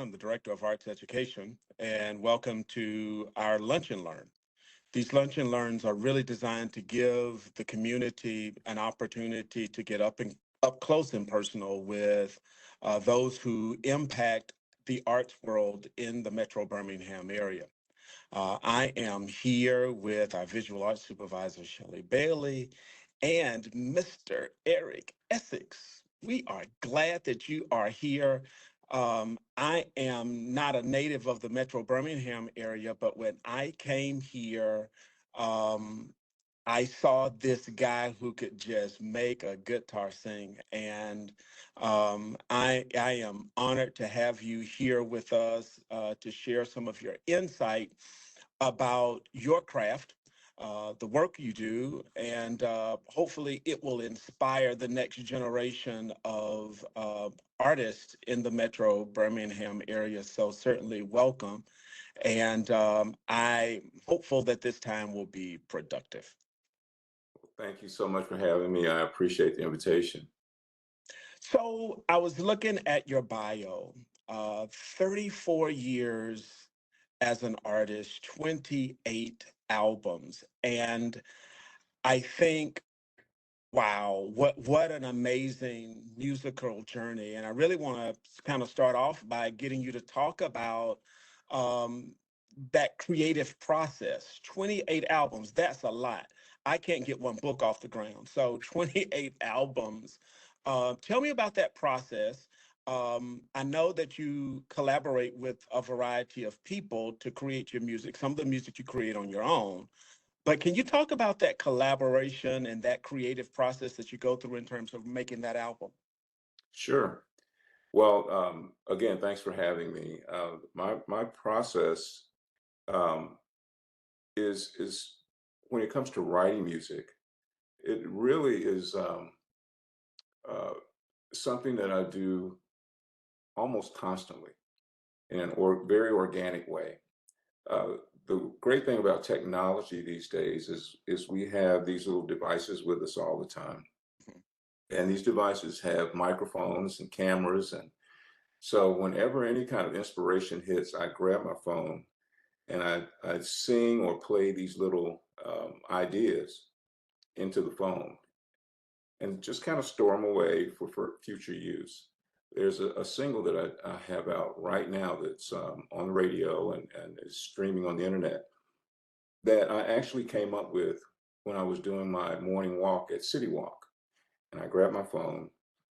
I'm the Director of Arts Education, and welcome to our Lunch and Learn. These Lunch and Learns are really designed to give the community an opportunity to get up close and personal with those who impact the arts world in the Metro Birmingham area. I am here with our visual arts supervisor, Shelley Bailey, and Mr. Eric Essix. We are glad that you are here. I am not a native of the Metro Birmingham area, but when I came here, um, I saw this guy who could just make a guitar sing, and I am honored to have you here with us to share some of your insight about your craft, the work you do, and hopefully it will inspire the next generation of artists in the Metro Birmingham area. So certainly welcome, and I'm hopeful that this time will be productive. Thank you so much for having me. I appreciate the invitation. So I was looking at your bio, 34 years as an artist, 28 albums. And I think, wow, what an amazing musical journey. And I really want to kind of start off by getting you to talk about um, that creative process. 28 albums, that's a lot. I can't get one book off the ground. So 28 albums. Tell me about that process. I know that you collaborate with a variety of people to create your music. Some of the music you create on your own. But can you talk about that collaboration and that creative process that you go through in terms of making that album? Sure. Well, again, thanks for having me. My process um, is when it comes to writing music, it really is uh, something that I do almost constantly in an very organic way. Uh, the great thing about technology these days is we have these little devices with us all the time. Mhm. And these devices have microphones and cameras. And so whenever any kind of inspiration hits, I grab my phone and I sing or play these little ideas into the phone and just kind of store them away for future use. There's a single that I have out right now that's on the radio and is streaming on the internet that I actually came up with when I was doing my morning walk at City Walk. And I grabbed my phone,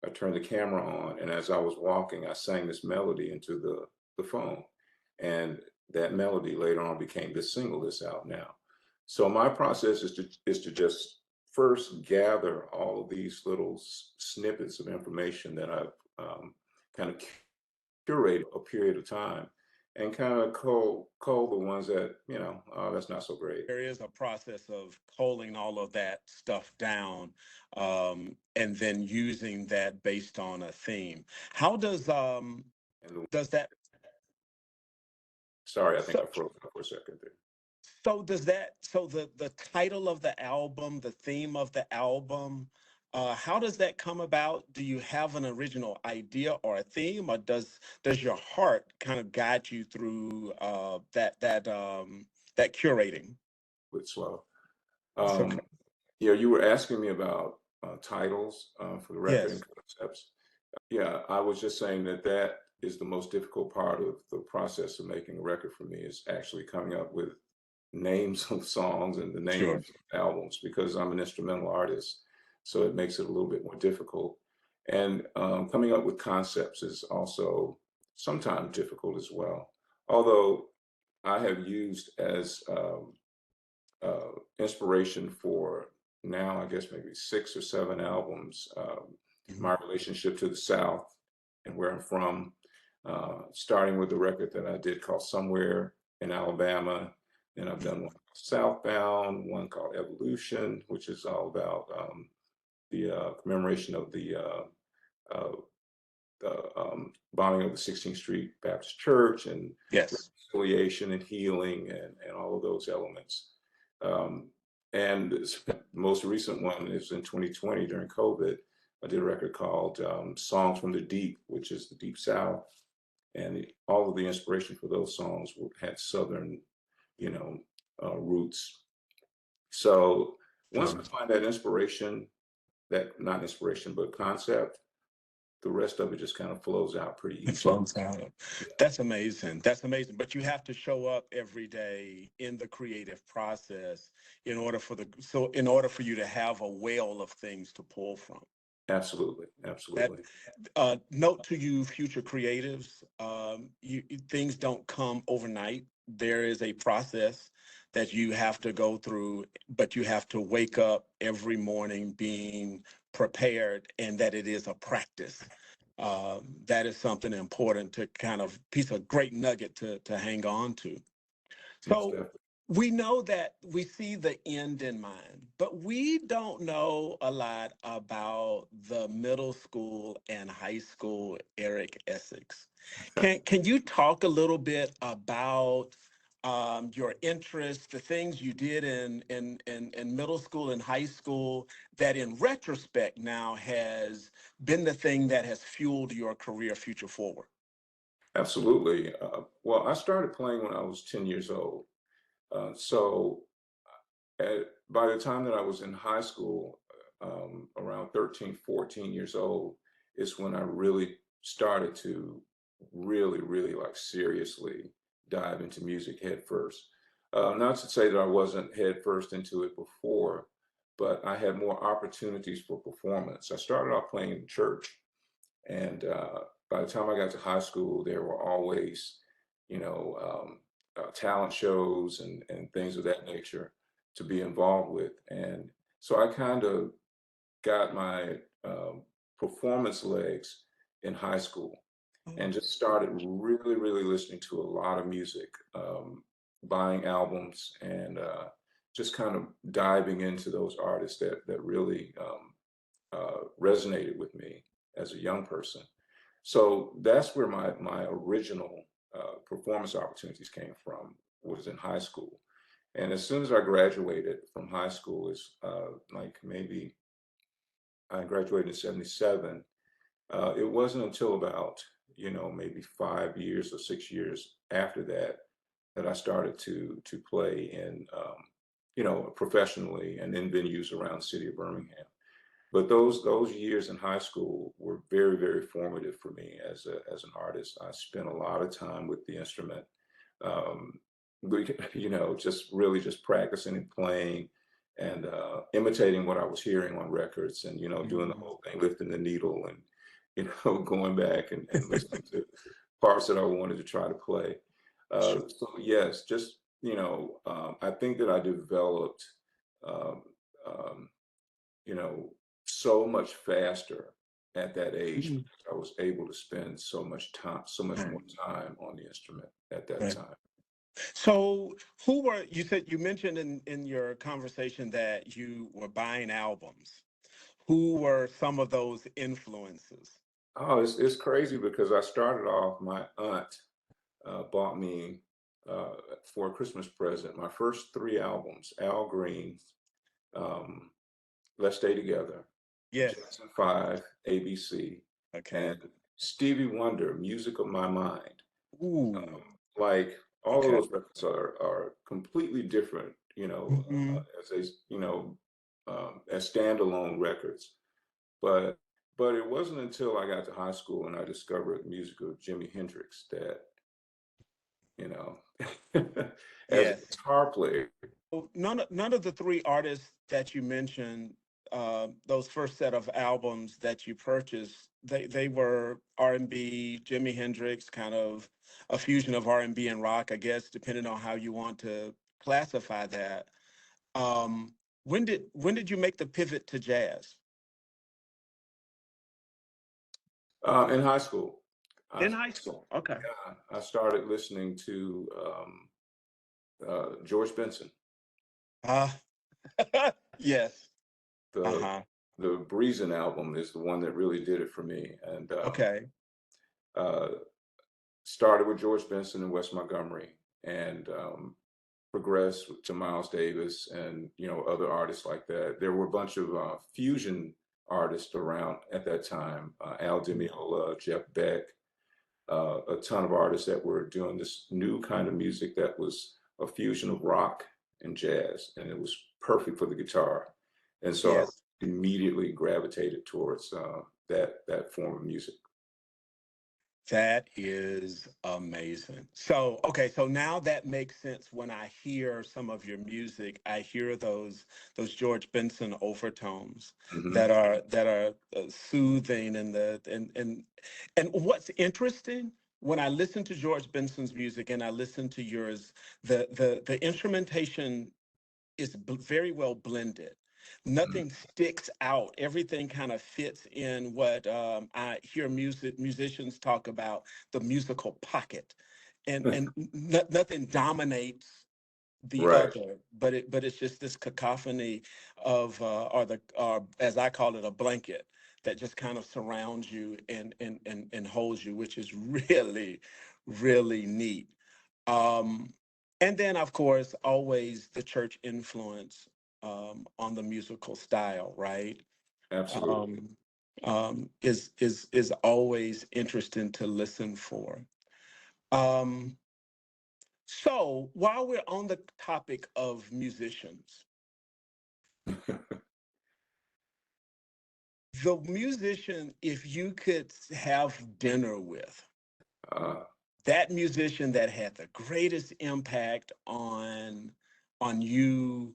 I turned the camera on, and as I was walking, I sang this melody into the phone. And that melody later on became this single that's out now. So my process is to just first gather all of these little snippets of information that I've kind of curated a period of time and kind of cull the ones that, that's not so great. There is a process of culling all of that stuff down, and then using that based on a theme. How And does that sorry, I think so I froze up for a second there. so the title of the album, the theme of the album, how does that come about? Do you have an original idea or a theme, or does your heart kind of guide you through that curating? Bit slow. It's okay. Um, yeah, you were asking me about titles for the record and Yes. concepts. Yeah, I was just saying that that is the most difficult part of the process of making a record for me is actually coming up with names of songs and the Sure. names of albums because I'm an instrumental artist. So it makes it a little bit more difficult. And coming up with concepts is also sometimes difficult as well. Although I have used as inspiration for now, I guess maybe 6 or 7 albums. Mhm. My relationship to the South and where I'm from, starting with the record that I did called Somewhere in Alabama. And I've done one called Southbound, one called Evolution, which is all about the commemoration of uh, the bombing of the 16th Street Baptist Church and Yes. reconciliation and healing and all of those elements. Um, and the most recent one is in 2020 during COVID. I did a record called Songs from the Deep, which is the Deep South. and all of the inspiration for those songs had Southern, you know, roots. So once I find that inspiration, that not inspiration, but concept, the rest of it just kind of flows out pretty It easily. flows out. Yeah, That's amazing. That's amazing. But you have to show up every day in the creative process in order for you to have a well of things to pull from. absolutely, That absolutely, note to you, future creatives, things don't come overnight. There is a process that you have to go through, but you have to wake up every morning being prepared, and that it is a practice. That is something important to kind of piece of great nugget to hang on to. most So definitely. we know that we see the end in mind, but we don't know a lot about the middle school and high school Eric Essex. Can you talk a little bit about your interests, the things you did in middle school and high school that in retrospect now has been the thing that has fueled your career future forward? Absolutely. Well, I started playing when I was 10 years old. So by the time that I was in high school, around 13, 14 years old, is when I really started to really like seriously dive into music head first. Not to say that I wasn't head first into it before, but I had more opportunities for performance. I started off playing in church, and by the time I got to high school, there were always, you know, talent shows and things of that nature to be involved with. And so I kind of got my performance legs in high school and just started really listening to a lot of music, buying albums, and just kind of diving into those artists that really resonated with me as a young person. So that's where my original performance opportunities came from, was in high school. And as soon as I graduated from high school, is like maybe I graduated in '77. It wasn't until about, maybe 5 years or 6 years after that that I started to play in, professionally and in venues around the city of Birmingham. But those years in high school were very formative for me as an artist. I spent a lot of time with the instrument, um, just practicing and playing and imitating what I was hearing on records, and doing the Mhm. whole thing, lifting the needle, and going back and listening to parts that I wanted to try to play. So yes, just I think that I developed. Um, um, you know, so much faster at that age Sure. because I was able to spend so much more Right. time on the instrument at that Right. time. So, you mentioned in your conversation that you were buying albums. Who were some of those influences? Oh, it's crazy because I started off, my aunt bought me for a Christmas present my first three albums: Al Green's, um, Let's Stay Together, Yes. Jackson 5, ABC, Okay. and Stevie Wonder, Music of My Mind. Ooh. Like, all of Okay. those records are completely different, Hmm. as as standalone records. But it wasn't until I got to high school and I discovered the music of Jimi Hendrix that, you know, as a Yes. guitar player. So none of the three artists that you mentioned, those first set of albums that you purchased, they were R&B, Jimi Hendrix, kind of a fusion of R&B and rock, I guess, depending on how you want to classify that. Um, when did you make the pivot to jazz? In high school, I, In high school. Okay. I started listening to George Benson. Uh, yes. The Uh-huh. the Breezin' album is the one that really did it for me, and Okay. uh, started with George Benson and Wes Montgomery, and progressed to Miles Davis and other artists like that. There were a bunch of fusion artists around at that time: Al Di Meola, Jeff Beck, a ton of artists that were doing this new kind of music that was a fusion of rock and jazz, and it was perfect for the guitar. And so I Yes. immediately gravitated towards that form of music. That is amazing. So, okay, so now that makes sense when I hear some of your music. I hear those George Benson overtones Hmm. that are soothing and what's interesting when I listen to George Benson's music and I listen to yours, the instrumentation is very well blended. Nothing sticks out. Everything kind of fits in what I hear musicians talk about the musical pocket, and nothing dominates the Right. other, but it's just this cacophony of or as I call it a blanket that just kind of surrounds you and holds you, which is really neat. Um, and then, of course, always the church influence on the musical style, right? Absolutely. Um, is always interesting to listen for. Um, so, while we're on the topic of musicians, the musician, if you could have dinner with, uh, that musician that had the greatest impact on you,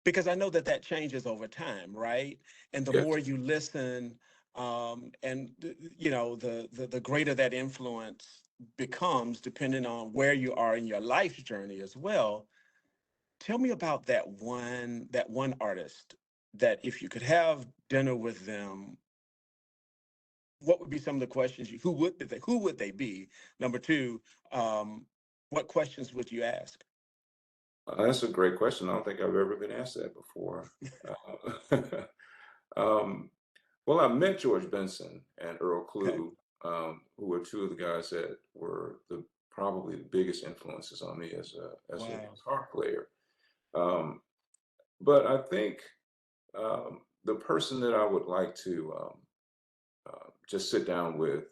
because I know that that changes over time, right? And the yes. more you listen, you know, the greater that influence becomes depending on where you are in your life's journey as well. Tell me about that one artist that if you could have dinner with them, what would be some of the questions who would they be? Number two, um, what questions would you ask? That's a great question. I don't think I've ever been asked that before. Uh, um, well, I met George Benson and Earl Okay. Clue, who were two of the guys that were probably the biggest influences on me as a Wow. guitar player. Um, but I think the person that I would like to just sit down with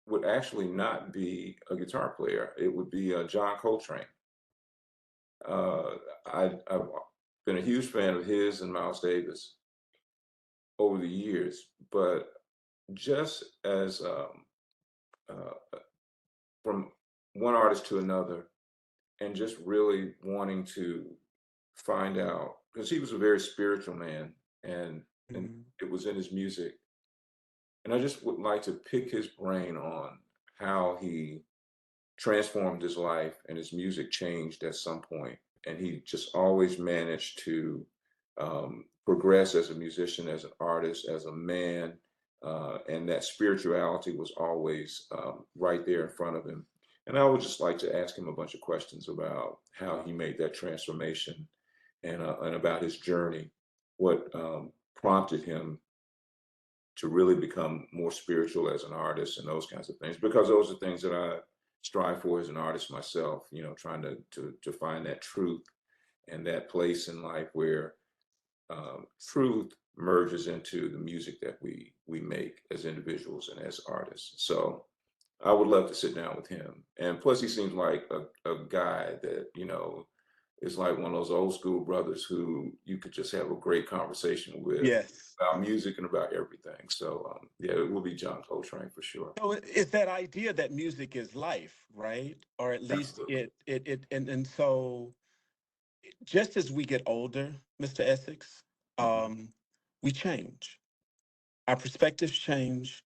would actually not be a guitar player. It would be John Coltrane. Uh, I've been a huge fan of his and Miles Davis over the years, but just as uh, from one artist to another, and just really wanting to find out because he was a very spiritual man, and Mhm. it was in his music, and I just would like to pick his brain on how he transformed his life and his music changed at some point, and he just always managed to progress as a musician, as an artist, as a man, and that spirituality was always right there in front of him. And I would just like to ask him a bunch of questions about how he made that transformation and about his journey, what prompted him to really become more spiritual as an artist and those kinds of things, because those are things that I strive for as an artist myself, trying to find that truth and that place in life where truth merges into the music that we make as individuals and as artists. So I would love to sit down with him. And plus he seems like a guy that, is like one of those old school brothers who you could just have a great conversation with Yes. about music and about everything. So yeah, it will be John Coltrane for sure. So it's that idea that music is life, right? Or at least Absolutely. and so just as we get older, Mr. Essex, Mhm. um, we change. Our perspectives change.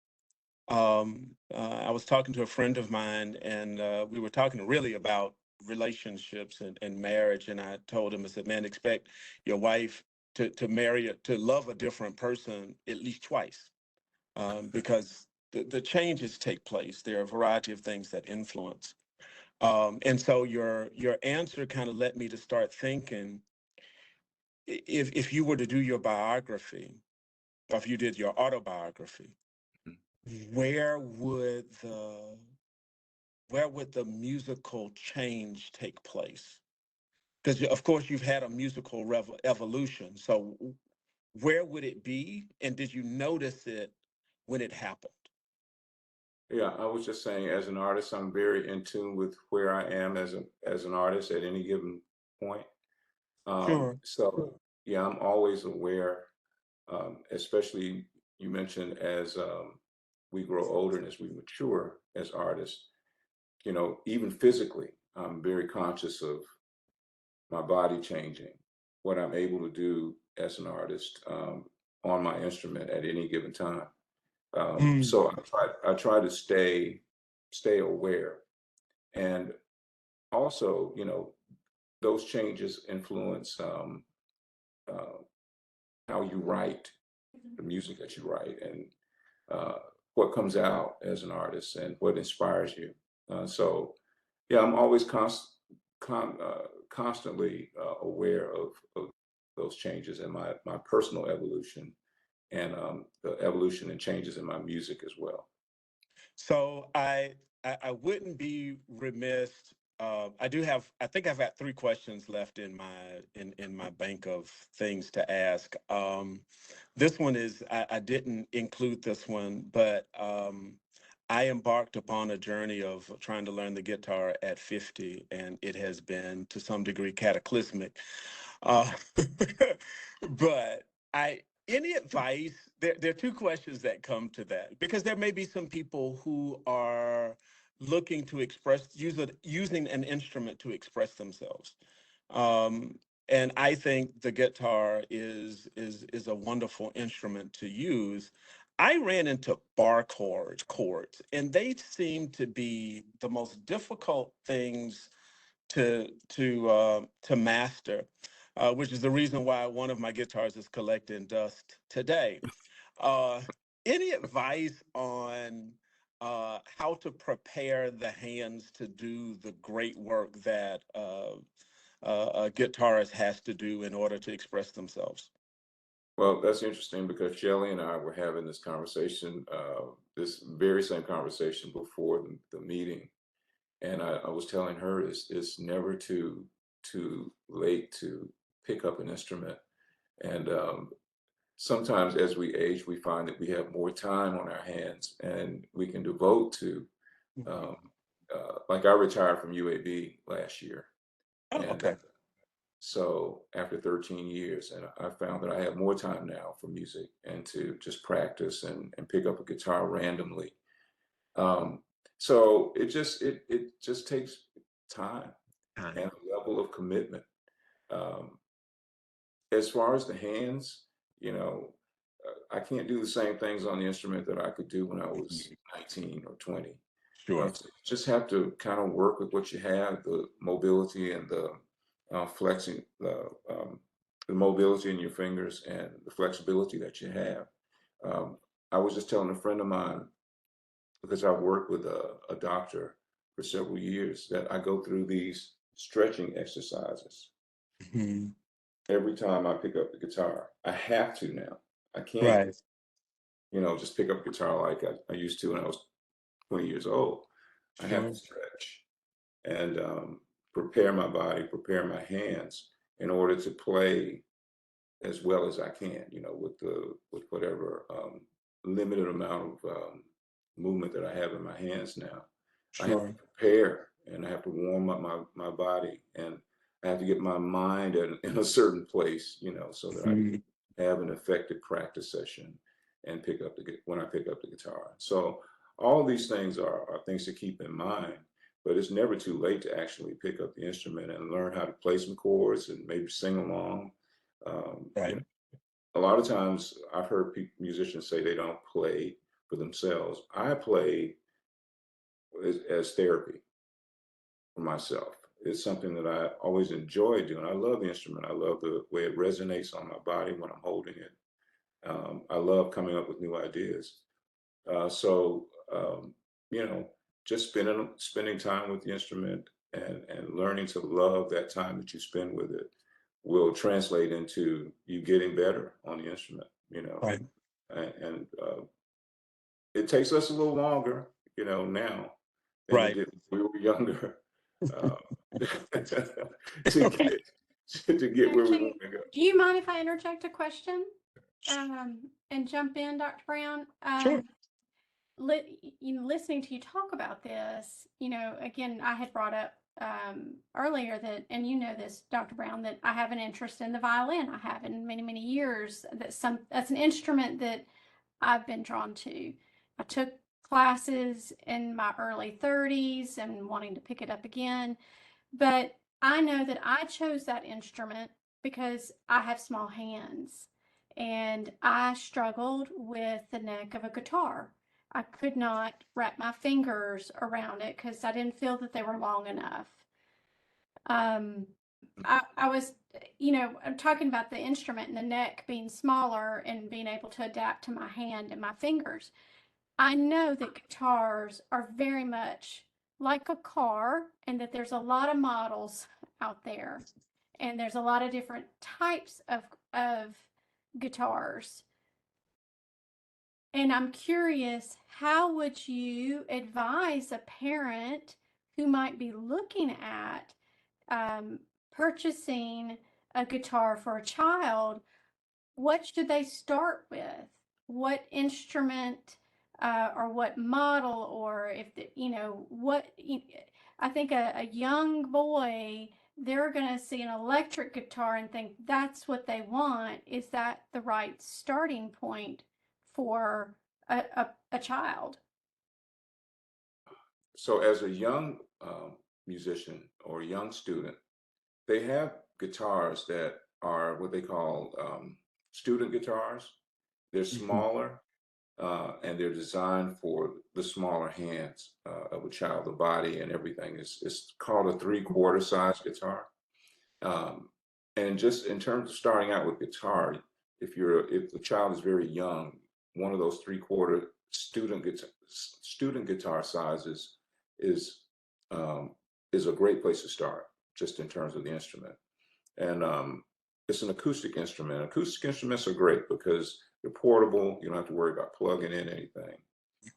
I was talking to a friend of mine, and we were talking really about relationships and marriage. And I told him, I said, "Man, expect your wife to marry to love a different person at least twice, because the changes take place. There are a variety of things that influence." And so your answer kind of led me to start thinking, if you were to do your biography, or if you did your autobiography, where would the where would the musical change take place? Because of course you've had a musical evolution. So where would it be, and did you notice it when it happened? Yeah, I was just saying, as an artist, I'm very in tune with where I am as an artist at any given point. Sure. So yeah, I'm always aware, especially you mentioned as we grow older and as we mature as artists, even physically, I'm very conscious of my body changing, what I'm able to do as an artist on my instrument at any given time. Mm. So I try to stay aware, and also, those changes influence uh, how you write, the music that you write, and uh, what comes out as an artist and what inspires you. So yeah, I'm always constantly aware of those changes in my personal evolution, and the evolution and changes in my music as well. So I wouldn't be remiss. I do have. I think I've got three questions left in my bank of things to ask. This one is I didn't include this one, but I embarked upon a journey of trying to learn the guitar at 50, and it has been to some degree cataclysmic. Uh, but I any advice? There are two questions that come to that because there may be some people who are looking to using an instrument to express themselves. Um, and I think the guitar is a wonderful instrument to use. I ran into bar chords, and they seem to be the most difficult things to master, which is the reason why one of my guitars is collecting dust today. Uh, any advice on how to prepare the hands to do the great work that a guitarist has to do in order to express themselves? Well, that's interesting because Shelley and I were having this conversation, this very same conversation before the meeting, and I was telling her it's never too late to pick up an instrument, and sometimes as we age, we find that we have more time on our hands, and we can devote to. Mhm. Um, like I retired from UAB last year, Oh, and okay. so after 13 years, and I found that I have more time now for music and to just practice and pick up a guitar randomly. Um, so it just takes time and Time. a level of commitment. Um, as far as the hands, I can't do the same things on the instrument that I could do when I was Mhm. 19 or 20. Sure. So you just have to kind of work with what you have, the mobility and the flexing, the mobility in your fingers and the flexibility that you have. Um, I was just telling a friend of mine, because I've worked with a doctor for several years, that I go through these stretching exercises Mhm. every time I pick up the guitar. I have to now. I can't, Right. just pick up a guitar like I used to when I was 20 years old. I have to Sure. stretch and prepare my body, prepare my hands in order to play as well as I can, with whatever limited amount of movement that I have in my hands now. I have to Sure. prepare and I have to warm up my body, and I have to get my mind in a certain place, so that I Mhm. can have an effective practice session and when I pick up the guitar. So all these things are things to keep in mind, but it's never too late to actually pick up the instrument and learn how to play some chords and maybe sing along. Um, you Right. know, a lot of times I've heard musicians say they don't play for themselves. I play as therapy for myself. It's something that I always enjoy doing. I love the instrument. I love the way it resonates on my body when I'm holding it. I love coming up with new ideas. So you know, just spending time with the instrument and learning to love that time that you spend with it will translate into you getting better on the instrument. Right. And it takes us a little longer, now than it Right. did when we were younger, uh, to get to get where we want Actually, to go. do you mind if I interject a question and jump in, Dr. Brown? Sure. listening to you talk about this, again, I had brought up earlier that, and this, Dr. Brown, that I have an interest in the violin. I have in many, many years. That's an instrument that I've been drawn to. I took classes in my early 30s and wanting to pick it up again. But I know that I chose that instrument because I have small hands and I struggled with the neck of a guitar. I could not wrap my fingers around it because I didn't feel that they were long enough. Um, I was, I'm talking about the instrument and the neck being smaller and being able to adapt to my hand and my fingers. I know that guitars are very much like a car and that there's a lot of models out there and there's a lot of different types of guitars. And I'm curious, how would you advise a parent who might be looking at um, purchasing a guitar for a child? What should they start with? What instrument or what model, or if the, what I think a young boy, they're going to see an electric guitar and think that's what they want. Is that the right starting point for a child? So as a young musician or young student, they have guitars that are what they call student guitars. They're Mhm. smaller and they're designed for the smaller hands of a child. The body and everything is called a 3/4 size guitar. Um, and just in terms of starting out with guitar, if the child is very young, one of those 3/4 student guitar sizes is um, is a great place to start, just in terms of the instrument. And it's an acoustic instrument. Acoustic instruments are great because they're portable. You don't have to worry about plugging in anything.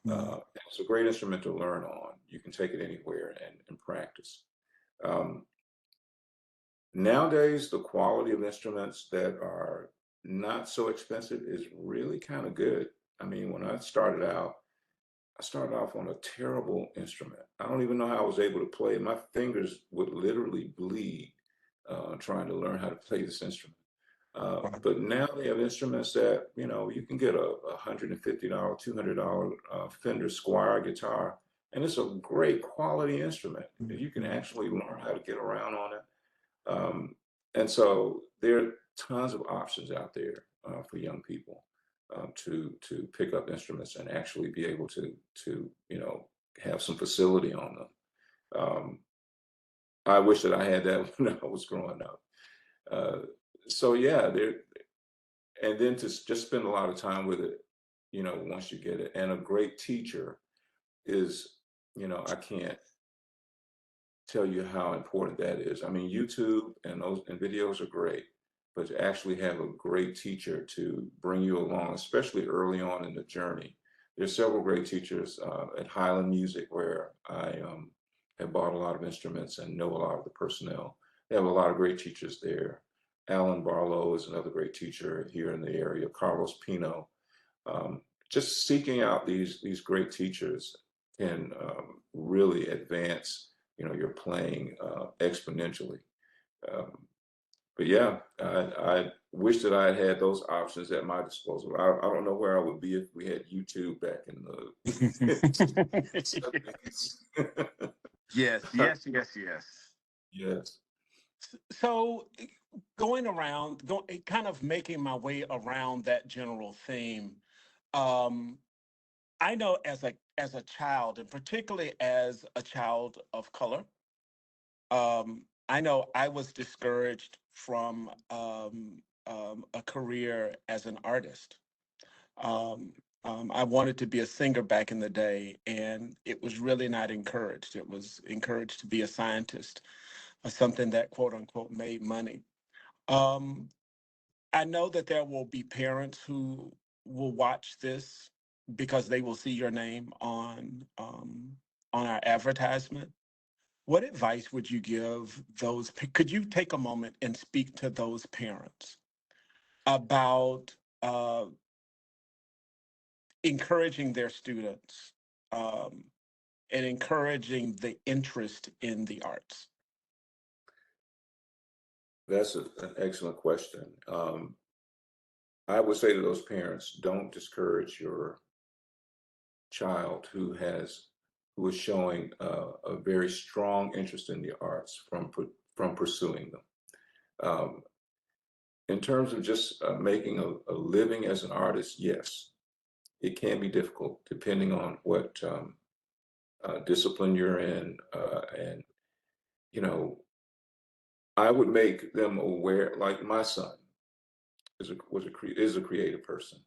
Mhm. It's a great instrument to learn on. You can take it anywhere and practice. Um, Nowadays, the quality of instruments that are not so expensive is really kind of good. I mean, when I started off on a terrible instrument. I don't even know how I was able to play it. My fingers would literally bleed trying to learn how to play this instrument. Wow. But now they have instruments that, you can get a $150, $200 Fender Squire guitar, and it's a great quality instrument. You can Mhm. actually learn how to get around on it. Um, and so there are tons of options out there for young people to pick up instruments and actually be able to have some facility on them. Um, I wish that I had that when I was growing up. Uh, so yeah, there and then to just spend a lot of time with it, once you get it, and a great teacher is, I can't tell you how important that is. I mean, YouTube and those and videos are great, but to actually have a great teacher to bring you along, especially early on in the journey. There's several great teachers at Highland Music where I have bought a lot of instruments and know a lot of the personnel. They have a lot of great teachers there. Alan Barlow is another great teacher here in the area. Carlos Pino. Um, just seeking out these great teachers can really advance your playing exponentially. Um, but yeah, I wish that I had had those options at my disposal. I don't know where I would be if we had YouTube back in the 70s. Yes, yes, yes, yes. Yes. So kind of making my way around that general theme. Um, I know as a child, and particularly as a child of color, I know I was discouraged from a career as an artist. Um, I wanted to be a singer back in the day, and it was really not encouraged. It was encouraged to be a scientist, something that quote unquote made money. Um, I know that there will be parents who will watch this because they will see your name on our advertisement. What advice would you give those? Could you take a moment and speak to those parents about uh, encouraging their students um, and encouraging the interest in the arts? That's an excellent question. I would say to those parents, don't discourage your child who is showing a very strong interest in the arts from pursuing them. In terms of just making a living as an artist, yes, it can be difficult depending on what discipline you're in, and you know, I would make them aware. Like my son is a creative person,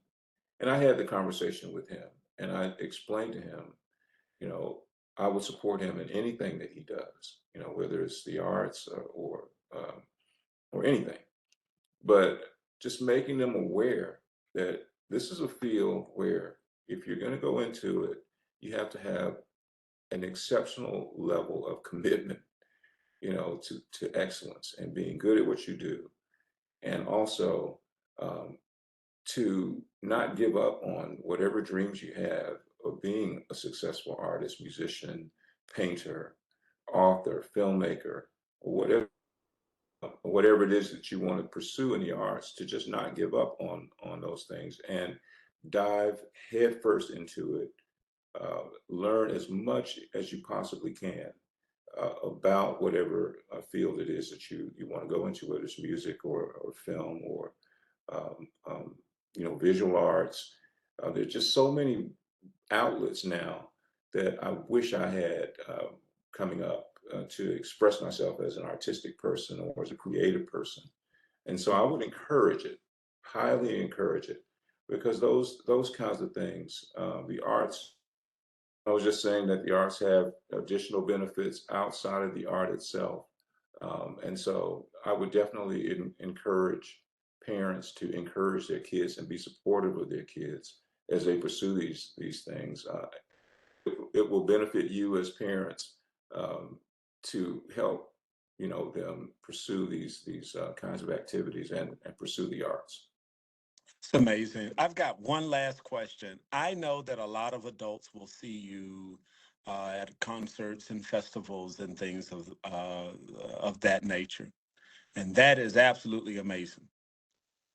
and I had the conversation with him, and I explained to him, you know, I would support him in anything that he does, you know, whether it's the arts or anything. But just making them aware that this is a field where if you're going to go into it, you have to have an exceptional level of commitment, you know, to excellence and being good at what you do, and also um, to not give up on whatever dreams you have of being a successful artist, musician, painter, author, filmmaker, or whatever it is that you want to pursue in the arts, to just not give up on those things and dive headfirst into it. Learn as much as you possibly can about whatever field it is that you want to go into, whether it's music or film or um, um, you know, visual arts. There's just so many outlets now that I wish I had coming up to express myself as an artistic person or as a creative person. And so I would encourage it, highly encourage it, because those kinds of things, the arts. I was just saying that the arts have additional benefits outside of the art itself. And so I would definitely encourage parents to encourage their kids and be supportive of their kids as they pursue these things. It will benefit you as parents um, to help, you know, them pursue these kinds of activities and pursue the arts. It's amazing. I've got one last question. I know that a lot of adults will see you at concerts and festivals and things of that nature, and that is absolutely amazing.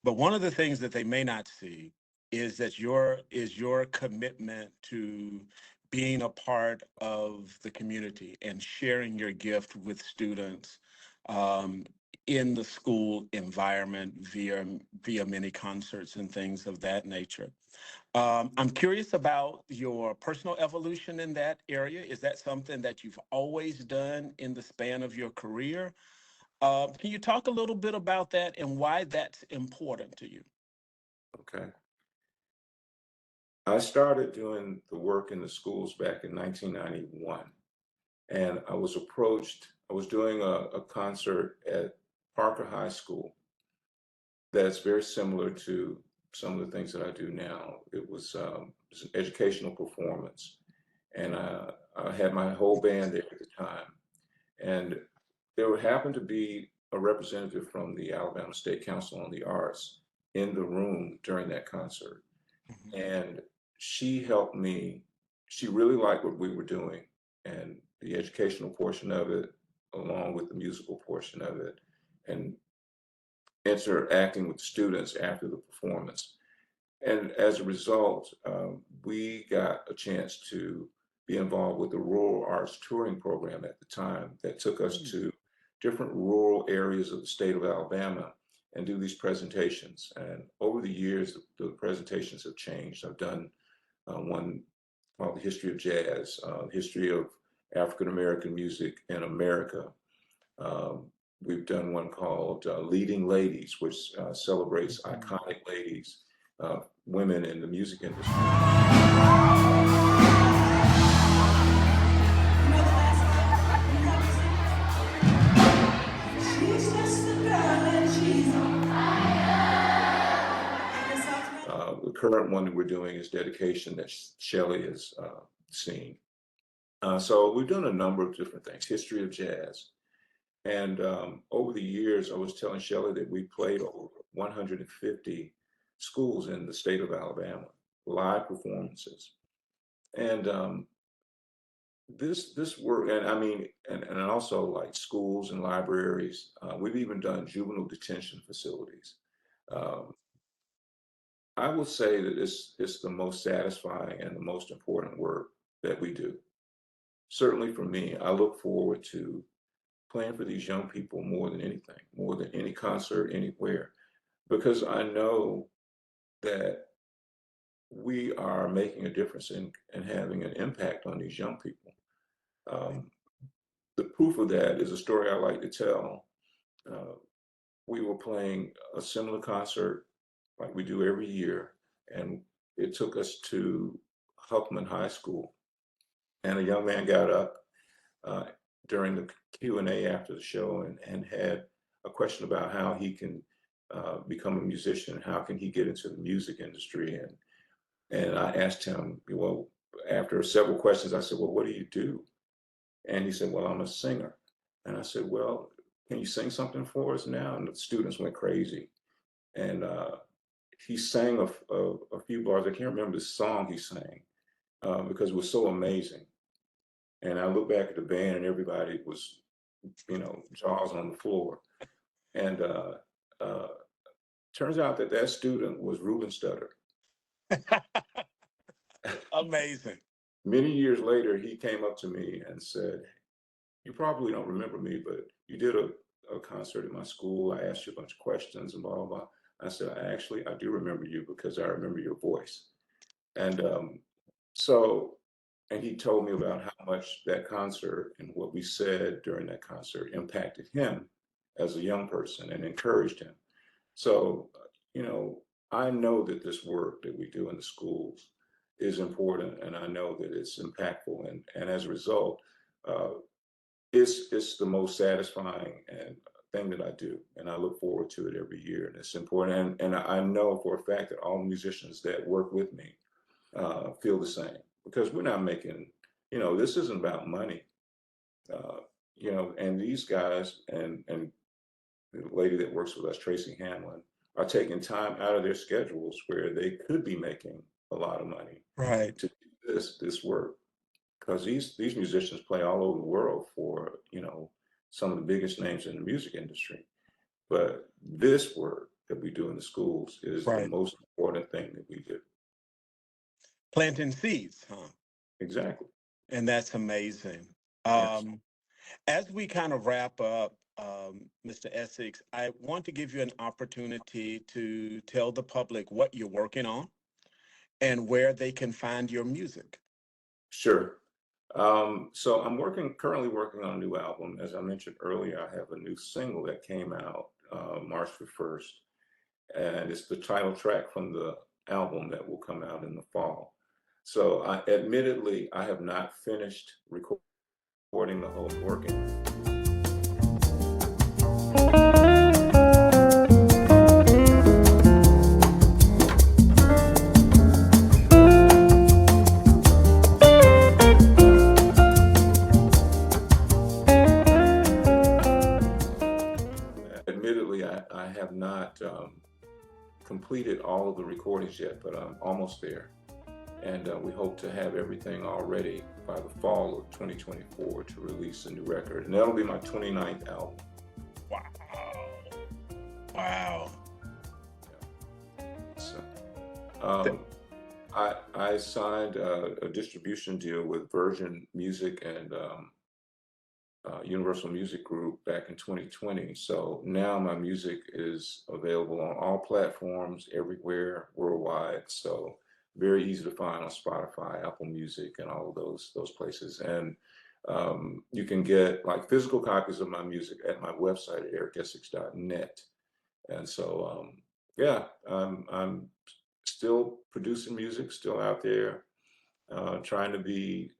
But one of the things that they may not see is your commitment to being a part of the community and sharing your gift with students um, in the school environment via many concerts and things of that nature. I'm curious about your personal evolution in that area. Is that something that you've always done in the span of your career? Can you talk a little bit about that and why that's important to you? Okay. I started doing the work in the schools back in 1991, and I was doing a concert at Parker High School that's very similar to some of the things that I do now. It was an educational performance, and I had my whole band there at the time. And there happened to be a representative from the Alabama State Council on the Arts in the room during that concert. Mhm. And she helped me. She really liked what we were doing and the educational portion of it, along with the musical portion of it, and interacting with students after the performance. And as a result, we got a chance to be involved with the Rural Arts Touring Program at the time that took us Mm. to different rural areas of the state of Alabama and do these presentations. And over the years, the presentations have changed. I've done one called The History of Jazz, History of African American Music in America. Um, we've done one called Leading Ladies, which celebrates Mhm. iconic ladies, women in the music industry. The current one that we're doing is Dedication that Shelley has seen. So we've done a number of different things, history of jazz. And over the years, I was telling Shelley that we played over 150 schools in the state of Alabama. live performances. And this work, and I mean, and also like schools and libraries. We've even done juvenile detention facilities. Um, I would say that it's the most satisfying and the most important work that we do. Certainly for me, I look forward to playing for these young people more than anything, more than any concert anywhere, because I know that we are making a difference and having an impact on these young people. Um, the proof of that is a story I like to tell. Uh, we were playing a similar concert like we do every year, and it took us to Huckman High School. And a young man got up uh, during the Q&A after the show and had a question about how he can become a musician, how can he get into the music industry. And I asked him, well, after several questions, I said, well, what do you do? And he said, well, I'm a singer. And I said, well, can you sing something for us now? And the students went crazy. And he sang a few bars. I can't remember the song he sang because it was so amazing. And I look back at the band and everybody was, jaws on the floor. And uh, turns out that student was Ruben Studdard. Amazing. Many years later, he came up to me and said, you probably don't remember me, but you did a concert at my school. I asked you a bunch of questions and blah, blah, blah. I said, I do remember you because I remember your voice. And so, and he told me about how much that concert and what we said during that concert impacted him as a young person and encouraged him. So, you know, I know that this work that we do in the schools is important, and I know that it's impactful, and as a result, uh, it's the most satisfying and thing that I do, and I look forward to it every year, and it's important. And I know for a fact that all musicians that work with me feel the same because we're not making, this isn't about money, uh, and these guys and the lady that works with us, Tracy Hanlon, are taking time out of their schedules where they could be making a lot of money Right. to do this work because these musicians play all over the world for some of the biggest names in the music industry. But this work that we do in the schools is the Right. most important thing that we do. Planting seeds, huh? Exactly. And that's amazing. Yes. Um, as we kind of wrap up, Mr. Essix, I want to give you an opportunity to tell the public what you're working on and where they can find your music. Sure. So I'm currently working on a new album. As I mentioned earlier, I have a new single that came out March the 1st, and it's the title track from the album that will come out in the fall. So admittedly, I have not finished recording the whole working. Admittedly, I have not completed all of the recordings yet, but I'm almost there. And we hope to have everything all ready by the fall of 2024 to release a new record. And that'll be my 29th album. Wow. Wow. So, I signed a distribution deal with Virgin Music and Universal Music Group back in 2020. So now my music is available on all platforms, everywhere, worldwide. So very easy to find on Spotify, Apple Music, and all of those places. And you can get like physical copies of my music at my website at ericessix.net. And so yeah, I'm still producing music, still out there, trying to be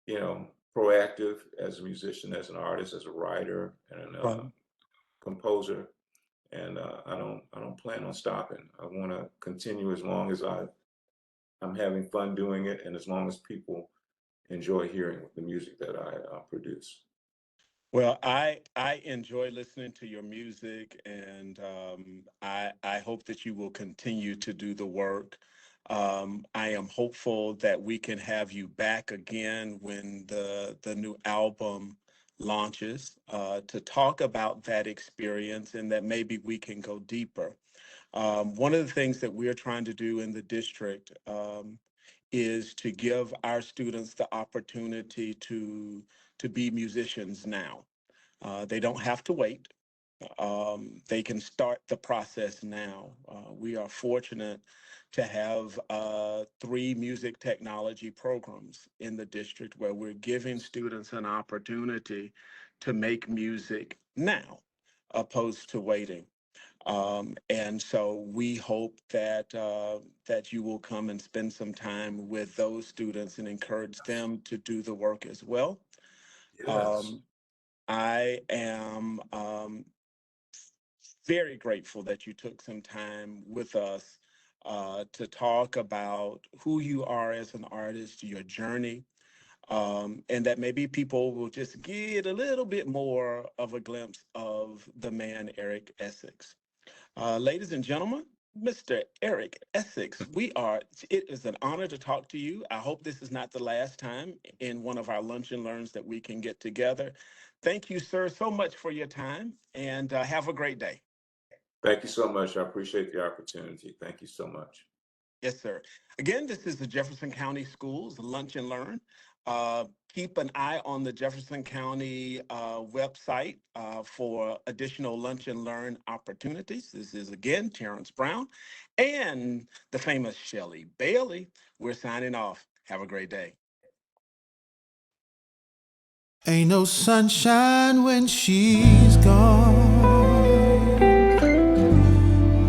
you know, proactive as a musician, as an artist, as a writer, and Right. composer. And I don't plan on stopping. I want to continue as long as I'm having fun doing it, and as long as people enjoy hearing the music that I produce. Well, I enjoy listening to your music, and I hope that you will continue to do the work. I am hopeful that we can have you back again when the new album launches to talk about that experience and that maybe we can go deeper. One of the things that we're trying to do in the district is to give our students the opportunity to be musicians now. They don't have to wait. They can start the process now. We are fortunate to have three music technology programs in the district where we're giving students an opportunity to make music now, opposed to waiting. And so we hope that you will come and spend some time with those students and encourage them to do the work as well. Yes. Um, I am very grateful that you took some time with us to talk about who you are as an artist, your journey, and that maybe people will just get a little bit more of a glimpse of the man, Eric Essix. Ladies and gentlemen, Mr. Eric Essix, it is an honor to talk to you. I hope this is not the last time in one of our lunch and learns that we can get together. Thank you, sir, so much for your time, and have a great day. Thank you so much. I appreciate the opportunity. Thank you so much. Yes, sir. Again, this is the Jefferson County Schools Lunch and Learn. Keep an eye on the Jefferson County website for additional lunch and learn opportunities. This is again Terrence Brown and the famous Shelley Bailey. We're signing off. Have a great day. Ain't no sunshine when she's gone.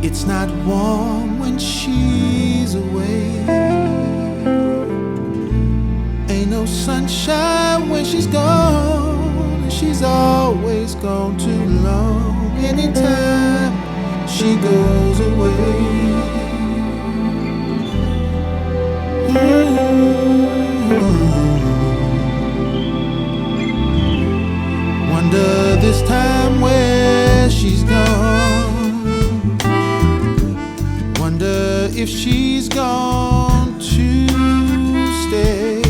It's not warm when she's away. Ain't no sunshine when she's gone. And she's always gone too long. Anytime she goes away. Wonder this time where she's gone. Wonder if she's gone to stay.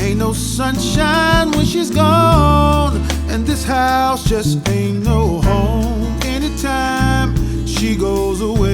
Ain't no sunshine when she's gone, and this house just ain't no home anytime she goes away.